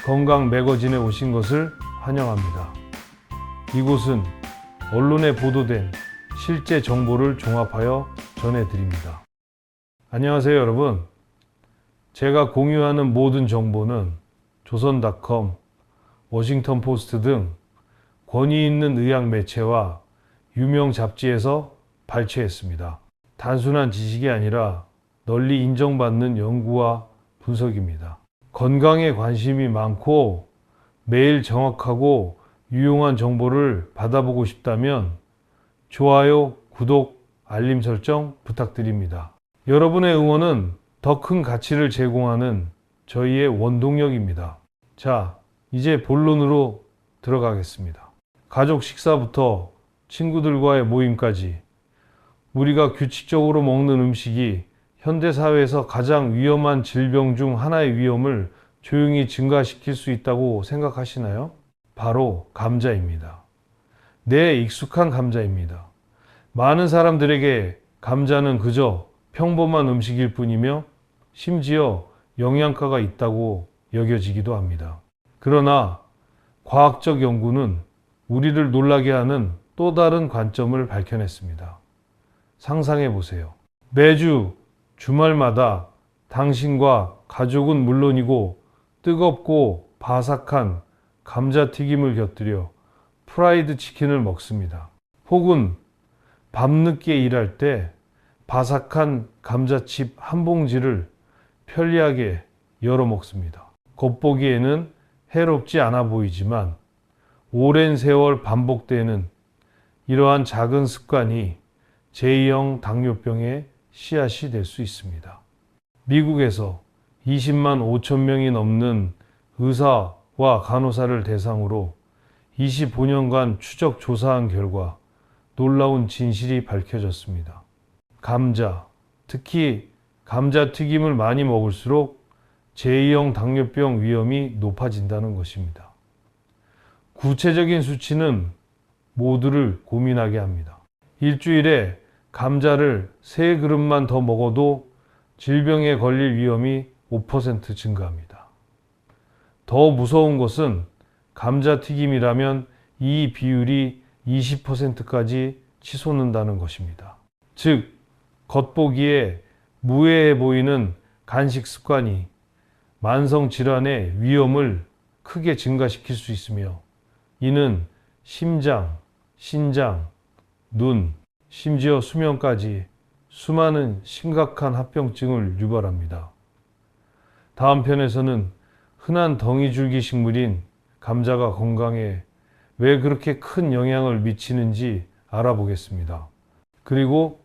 건강 매거진에 오신 것을 환영합니다. 이곳은 언론에 보도된 실제 정보를 종합하여 전해드립니다. 안녕하세요, 여러분. 제가 공유하는 모든 정보는 조선닷컴, 워싱턴포스트 등 권위 있는 의학 매체와 유명 잡지에서 발췌했습니다. 단순한 지식이 아니라 널리 인정받는 연구와 분석입니다. 건강에 관심이 많고 매일 정확하고 유용한 정보를 받아보고 싶다면 좋아요, 구독, 알림 설정 부탁드립니다. 여러분의 응원은 더 큰 가치를 제공하는 저희의 원동력입니다. 자, 이제 본론으로 들어가겠습니다. 가족 식사부터 친구들과의 모임까지 우리가 규칙적으로 먹는 음식이 현대사회에서 가장 위험한 질병 중 하나의 위험을 조용히 증가시킬 수 있다고 생각하시나요? 바로 감자입니다. 네, 익숙한 감자입니다. 많은 사람들에게 감자는 그저 평범한 음식일 뿐이며 심지어 영양가가 있다고 여겨지기도 합니다. 그러나 과학적 연구는 우리를 놀라게 하는 또 다른 관점을 밝혀냈습니다. 상상해 보세요. 매주 주말마다 당신과 가족은 물론이고 뜨겁고 바삭한 감자튀김을 곁들여 프라이드 치킨을 먹습니다. 혹은 밤늦게 일할 때 바삭한 감자칩 한 봉지를 편리하게 열어 먹습니다. 겉보기에는 해롭지 않아 보이지만 오랜 세월 반복되는 이러한 작은 습관이 제2형 당뇨병의 씨앗이 될 수 있습니다. 미국에서 20만 5천 명이 넘는 의사와 간호사를 대상으로 25년간 추적 조사한 결과 놀라운 진실이 밝혀졌습니다. 감자, 특히 감자튀김을 많이 먹을수록 제2형 당뇨병 위험이 높아진다는 것입니다. 구체적인 수치는 모두를 고민하게 합니다. 일주일에 감자를 3그릇만 더 먹어도 질병에 걸릴 위험이 5% 증가합니다. 더 무서운 것은 감자튀김이라면 이 비율이 20%까지 치솟는다는 것입니다. 즉, 겉보기에 무해해 보이는 간식 습관이 만성질환의 위험을 크게 증가시킬 수 있으며 이는 심장, 신장, 눈, 심지어 수면까지 수많은 심각한 합병증을 유발합니다. 다음 편에서는 흔한 덩이줄기 식물인 감자가 건강에 왜 그렇게 큰 영향을 미치는지 알아보겠습니다. 그리고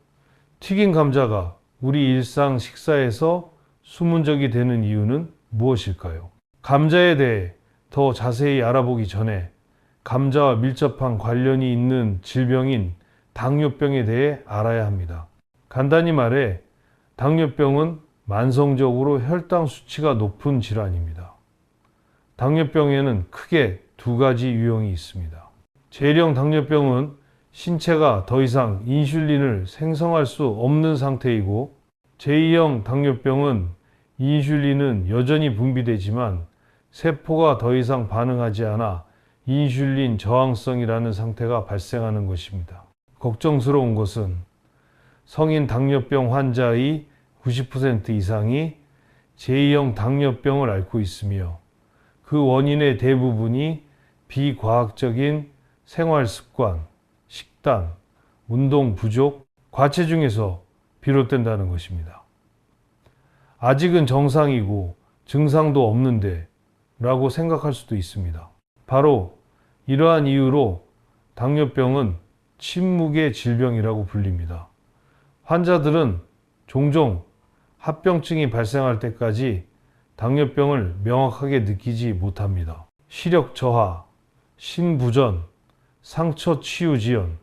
튀긴 감자가 우리 일상 식사에서 수문적이 되는 이유는 무엇일까요? 감자에 대해 더 자세히 알아보기 전에 감자와 밀접한 관련이 있는 질병인 당뇨병에 대해 알아야 합니다. 간단히 말해 당뇨병은 만성적으로 혈당 수치가 높은 질환입니다. 당뇨병에는 크게 2가지 유형이 있습니다. 제1형 당뇨병은 신체가 더 이상 인슐린을 생성할 수 없는 상태이고 제2형 당뇨병은 인슐린은 여전히 분비되지만 세포가 더 이상 반응하지 않아 인슐린 저항성이라는 상태가 발생하는 것입니다. 걱정스러운 것은 성인 당뇨병 환자의 90% 이상이 제2형 당뇨병을 앓고 있으며 그 원인의 대부분이 비과학적인 생활 습관, 식단, 운동 부족, 과체중에서 비롯된다는 것입니다. 아직은 정상이고 증상도 없는데 라고 생각할 수도 있습니다. 바로 이러한 이유로 당뇨병은 침묵의 질병이라고 불립니다. 환자들은 종종 합병증이 발생할 때까지 당뇨병을 명확하게 느끼지 못합니다. 시력 저하, 신부전, 상처 치유 지연,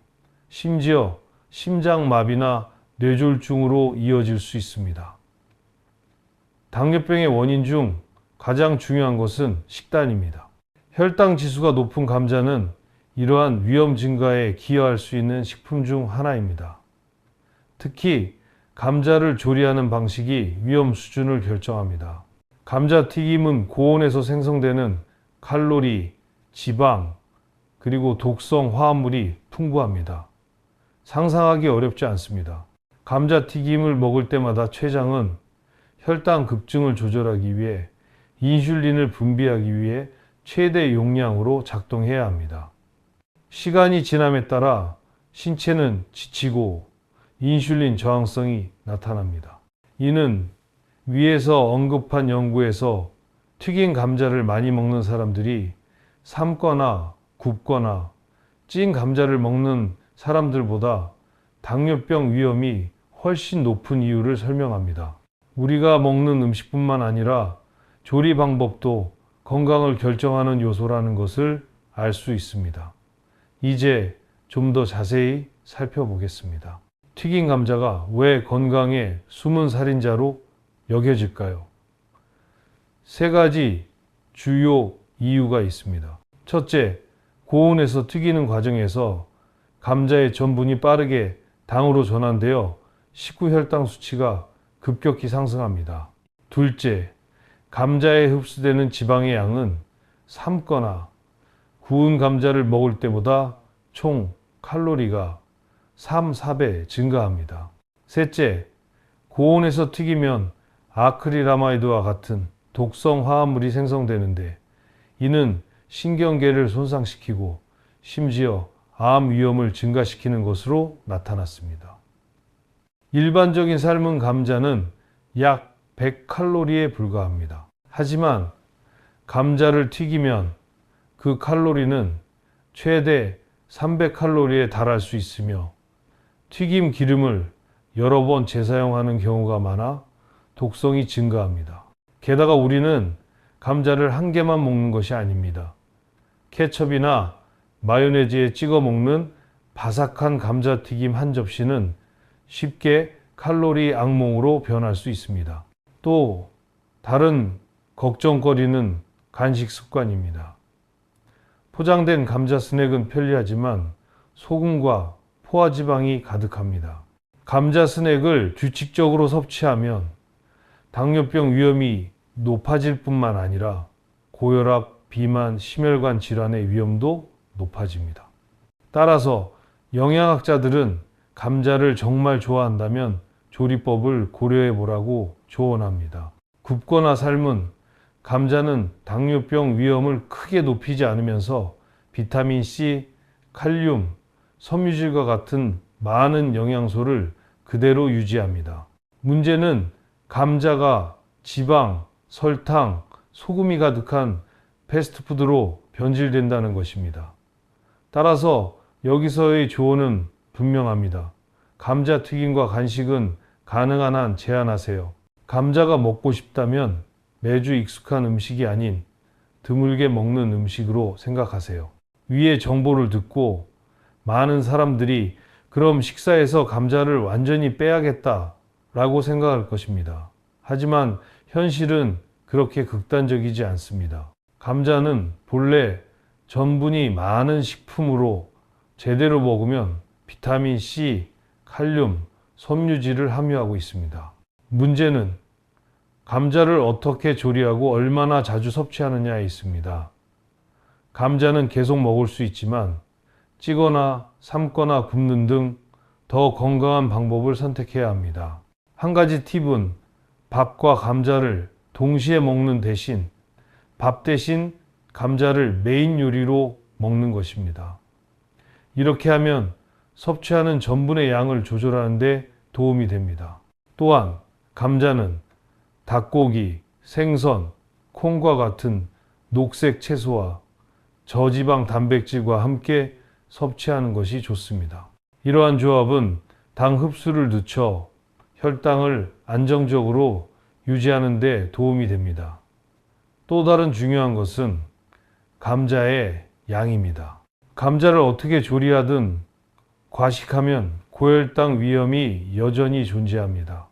심지어 심장마비나 뇌졸중으로 이어질 수 있습니다. 당뇨병의 원인 중 가장 중요한 것은 식단입니다. 혈당 지수가 높은 감자는 이러한 위험 증가에 기여할 수 있는 식품 중 하나입니다. 특히 감자를 조리하는 방식이 위험 수준을 결정합니다. 감자튀김은 고온에서 생성되는 칼로리, 지방, 그리고 독성 화합물이 풍부합니다. 상상하기 어렵지 않습니다. 감자튀김을 먹을 때마다 췌장은 혈당 급증을 조절하기 위해 인슐린을 분비하기 위해 최대 용량으로 작동해야 합니다. 시간이 지남에 따라 신체는 지치고 인슐린 저항성이 나타납니다. 이는 위에서 언급한 연구에서 튀긴 감자를 많이 먹는 사람들이 삶거나 굽거나 찐 감자를 먹는 사람들보다 당뇨병 위험이 훨씬 높은 이유를 설명합니다. 우리가 먹는 음식뿐만 아니라 조리 방법도 건강을 결정하는 요소라는 것을 알 수 있습니다. 이제 좀 더 자세히 살펴보겠습니다. 튀긴 감자가 왜 건강의 숨은 살인자로 여겨질까요? 세 가지 주요 이유가 있습니다. 첫째, 고온에서 튀기는 과정에서 감자의 전분이 빠르게 당으로 전환되어 식후 혈당 수치가 급격히 상승합니다. 둘째, 감자에 흡수되는 지방의 양은 삶거나 구운 감자를 먹을 때보다 총 칼로리가 3, 4배 증가합니다. 셋째, 고온에서 튀기면 아크릴아마이드와 같은 독성 화합물이 생성되는데 이는 신경계를 손상시키고 심지어 암 위험을 증가시키는 것으로 나타났습니다. 일반적인 삶은 감자는 약 100칼로리에 불과합니다. 하지만 감자를 튀기면 그 칼로리는 최대 300칼로리에 달할 수 있으며 튀김 기름을 여러 번 재사용하는 경우가 많아 독성이 증가합니다. 게다가 우리는 감자를 한 개만 먹는 것이 아닙니다. 케첩이나 마요네즈에 찍어 먹는 바삭한 감자튀김 한 접시는 쉽게 칼로리 악몽으로 변할 수 있습니다. 또 다른 걱정거리는 간식 습관입니다. 포장된 감자 스낵은 편리하지만 소금과 포화지방이 가득합니다. 감자 스낵을 규칙적으로 섭취하면 당뇨병 위험이 높아질 뿐만 아니라 고혈압, 비만, 심혈관 질환의 위험도 높아집니다. 따라서 영양학자들은 감자를 정말 좋아한다면 조리법을 고려해 보라고 조언합니다. 굽거나 삶은 감자는 당뇨병 위험을 크게 높이지 않으면서 비타민 C, 칼륨, 섬유질과 같은 많은 영양소를 그대로 유지합니다. 문제는 감자가 지방, 설탕, 소금이 가득한 패스트푸드로 변질된다는 것입니다. 따라서 여기서의 조언은 분명합니다. 감자튀김과 간식은 가능한 한 제한하세요. 감자가 먹고 싶다면 매주 익숙한 음식이 아닌 드물게 먹는 음식으로 생각하세요. 위의 정보를 듣고 많은 사람들이 그럼 식사에서 감자를 완전히 빼야겠다라고 생각할 것입니다. 하지만 현실은 그렇게 극단적이지 않습니다. 감자는 본래 전분이 많은 식품으로 제대로 먹으면 비타민 C, 칼륨, 섬유질을 함유하고 있습니다. 문제는 감자를 어떻게 조리하고 얼마나 자주 섭취하느냐에 있습니다. 감자는 계속 먹을 수 있지만 찌거나 삶거나 굽는 등 더 건강한 방법을 선택해야 합니다. 한 가지 팁은 밥과 감자를 동시에 먹는 대신 밥 대신 감자를 메인 요리로 먹는 것입니다. 이렇게 하면 섭취하는 전분의 양을 조절하는 데 도움이 됩니다. 또한 감자는 닭고기, 생선, 콩과 같은 녹색 채소와 저지방 단백질과 함께 섭취하는 것이 좋습니다. 이러한 조합은 당 흡수를 늦춰 혈당을 안정적으로 유지하는 데 도움이 됩니다. 또 다른 중요한 것은 감자의 양입니다. 감자를 어떻게 조리하든 과식하면 고혈당 위험이 여전히 존재합니다.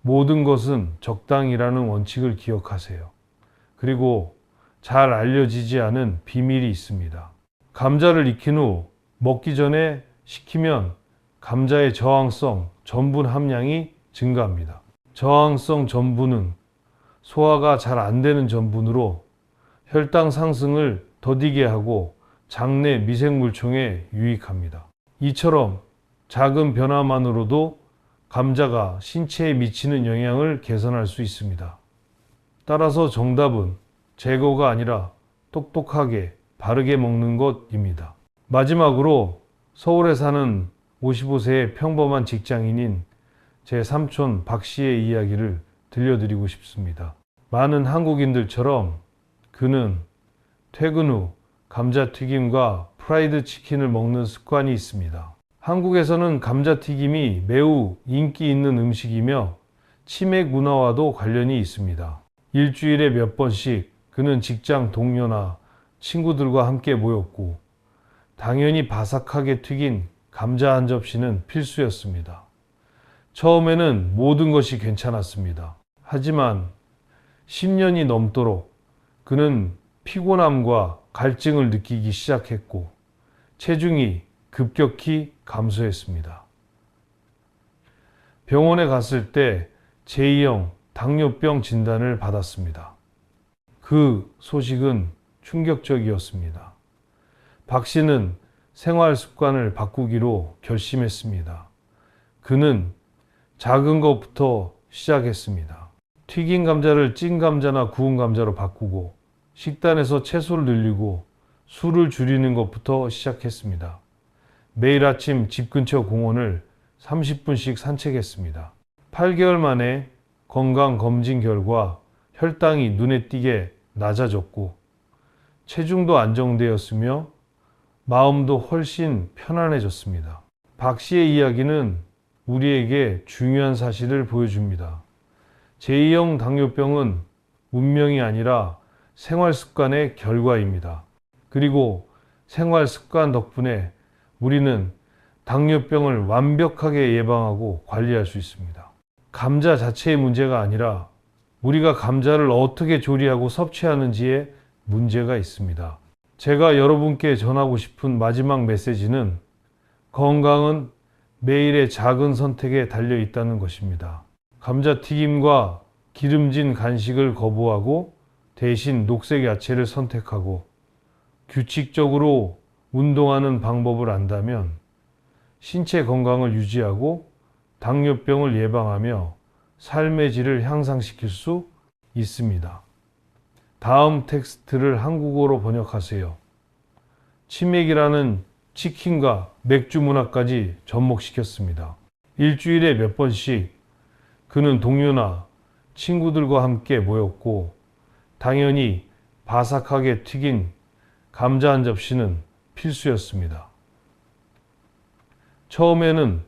모든 것은 적당이라는 원칙을 기억하세요. 그리고 잘 알려지지 않은 비밀이 있습니다. 감자를 익힌 후 먹기 전에 식히면 감자의 저항성 전분 함량이 증가합니다. 저항성 전분은 소화가 잘 안 되는 전분으로 혈당 상승을 더디게 하고 장내 미생물총에 유익합니다. 이처럼 작은 변화만으로도 감자가 신체에 미치는 영향을 개선할 수 있습니다. 따라서 정답은 제거가 아니라 똑똑하게 바르게 먹는 것입니다. 마지막으로 서울에 사는 55세의 평범한 직장인인 제 삼촌 박 씨의 이야기를 들려드리고 싶습니다. 많은 한국인들처럼 그는 퇴근 후 감자튀김과 프라이드 치킨을 먹는 습관이 있습니다. 한국에서는 감자튀김이 매우 인기 있는 음식이며 치맥 문화와도 관련이 있습니다. 일주일에 몇 번씩 그는 직장 동료나 친구들과 함께 모였고 당연히 바삭하게 튀긴 감자 한 접시는 필수였습니다. 처음에는 모든 것이 괜찮았습니다. 하지만 10년이 넘도록 그는 피곤함과 갈증을 느끼기 시작했고 체중이 급격히 감소했습니다. 병원에 갔을 때 제2형 당뇨병 진단을 받았습니다. 그 소식은 충격적이었습니다. 박 씨는 생활 습관을 바꾸기로 결심했습니다. 그는 작은 것부터 시작했습니다. 튀긴 감자를 찐 감자나 구운 감자로 바꾸고 식단에서 채소를 늘리고 술을 줄이는 것부터 시작했습니다. 매일 아침 집 근처 공원을 30분씩 산책했습니다. 8개월 만에 건강검진 결과 혈당이 눈에 띄게 낮아졌고 체중도 안정되었으며 마음도 훨씬 편안해졌습니다. 박 씨의 이야기는 우리에게 중요한 사실을 보여줍니다. 제2형 당뇨병은 운명이 아니라 생활 습관의 결과입니다. 그리고 생활 습관 덕분에 우리는 당뇨병을 완벽하게 예방하고 관리할 수 있습니다. 감자 자체의 문제가 아니라 우리가 감자를 어떻게 조리하고 섭취하는지에 문제가 있습니다. 제가 여러분께 전하고 싶은 마지막 메시지는 건강은 매일의 작은 선택에 달려 있다는 것입니다. 감자튀김과 기름진 간식을 거부하고 대신 녹색 야채를 선택하고 규칙적으로 운동하는 방법을 안다면 신체 건강을 유지하고 당뇨병을 예방하며 삶의 질을 향상시킬 수 있습니다. 다음 텍스트를 한국어로 번역하세요. 치맥이라는 치킨과 맥주 문화까지 접목시켰습니다. 일주일에 몇 번씩 그는 동료나 친구들과 함께 모였고 당연히 바삭하게 튀긴 감자 한 접시는 필수였습니다. 처음에는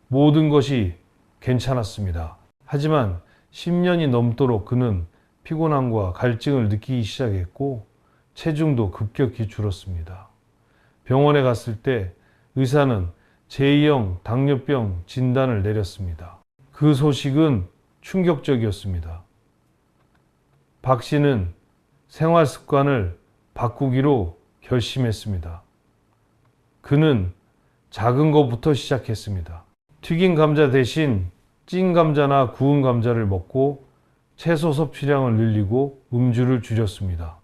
모든 것이 괜찮았습니다. 하지만 10년이 넘도록 그는 피곤함과 갈증을 느끼기 시작했고 체중도 급격히 줄었습니다. 병원에 갔을 때 의사는 제2형 당뇨병 진단을 내렸습니다. 그 소식은 충격적이었습니다. 박 씨는 생활 습관을 바꾸기로 결심했습니다. 그는 작은 것부터 시작했습니다. 튀긴 감자 대신 찐 감자나 구운 감자를 먹고 채소 섭취량을 늘리고 음주를 줄였습니다.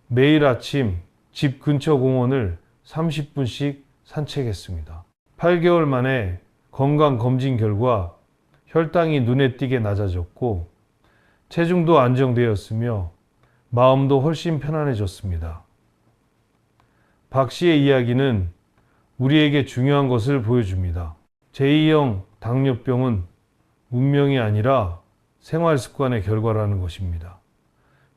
매일 아침 집 근처 공원을 30분씩 산책했습니다. 8개월 만에 건강검진 결과 혈당이 눈에 띄게 낮아졌고 체중도 안정되었으며 마음도 훨씬 편안해졌습니다. 박 씨의 이야기는 우리에게 중요한 것을 보여줍니다. 제2형 당뇨병은 운명이 아니라 생활 습관의 결과라는 것입니다.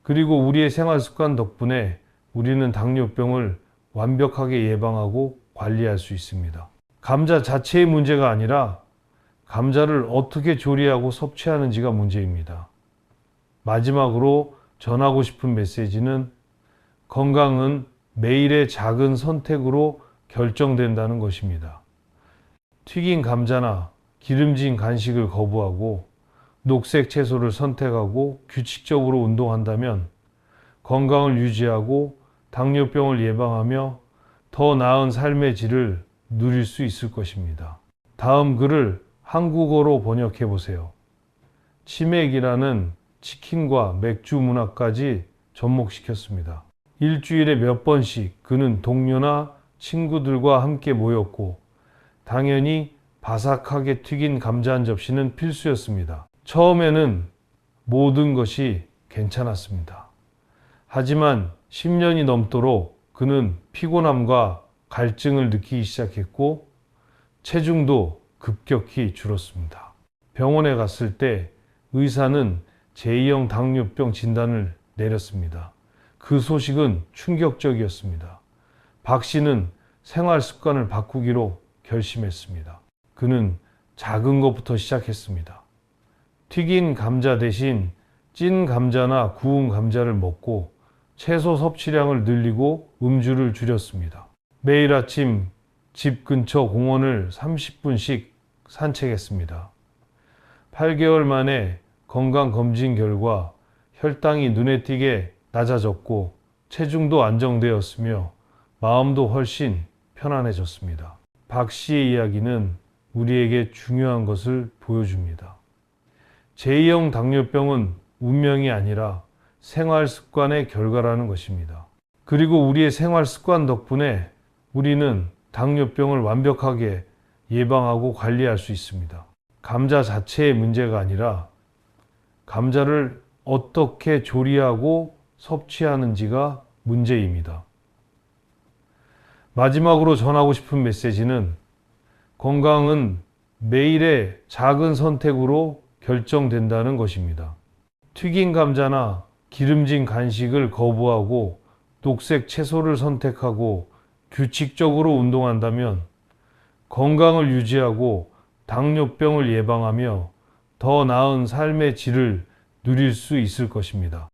그리고 우리의 생활 습관 덕분에 우리는 당뇨병을 완벽하게 예방하고 관리할 수 있습니다. 감자 자체의 문제가 아니라 감자를 어떻게 조리하고 섭취하는지가 문제입니다. 마지막으로 전하고 싶은 메시지는 건강은 매일의 작은 선택으로 결정된다는 것입니다. 튀긴 감자나 기름진 간식을 거부하고 녹색 채소를 선택하고 규칙적으로 운동한다면 건강을 유지하고 당뇨병을 예방하며 더 나은 삶의 질을 누릴 수 있을 것입니다. 다음 글을 한국어로 번역해 보세요. 치맥이라는 치킨과 맥주 문화까지 접목시켰습니다. 일주일에 몇 번씩 그는 동료나 친구들과 함께 모였고 당연히 바삭하게 튀긴 감자 한 접시는 필수였습니다. 처음에는 모든 것이 괜찮았습니다. 하지만 10년이 넘도록 그는 피곤함과 갈증을 느끼기 시작했고 체중도 급격히 줄었습니다. 병원에 갔을 때 의사는 제2형 당뇨병 진단을 내렸습니다. 그 소식은 충격적이었습니다. 박 씨는 생활 습관을 바꾸기로 결심했습니다. 그는 작은 것부터 시작했습니다. 튀긴 감자 대신 찐 감자나 구운 감자를 먹고 채소 섭취량을 늘리고 음주를 줄였습니다. 매일 아침 집 근처 공원을 30분씩 산책했습니다. 8개월 만에 건강검진 결과 혈당이 눈에 띄게 낮아졌고 체중도 안정되었으며 마음도 훨씬 편안해졌습니다. 박 씨의 이야기는 우리에게 중요한 것을 보여줍니다. 제2형 당뇨병은 운명이 아니라 생활 습관의 결과라는 것입니다. 그리고 우리의 생활 습관 덕분에 우리는 당뇨병을 완벽하게 예방하고 관리할 수 있습니다. 감자 자체의 문제가 아니라 감자를 어떻게 조리하고 섭취하는지가 문제입니다. 마지막으로 전하고 싶은 메시지는 건강은 매일의 작은 선택으로 결정된다는 것입니다. 튀긴 감자나 기름진 간식을 거부하고 녹색 채소를 선택하고 규칙적으로 운동한다면 건강을 유지하고 당뇨병을 예방하며 더 나은 삶의 질을 누릴 수 있을 것입니다.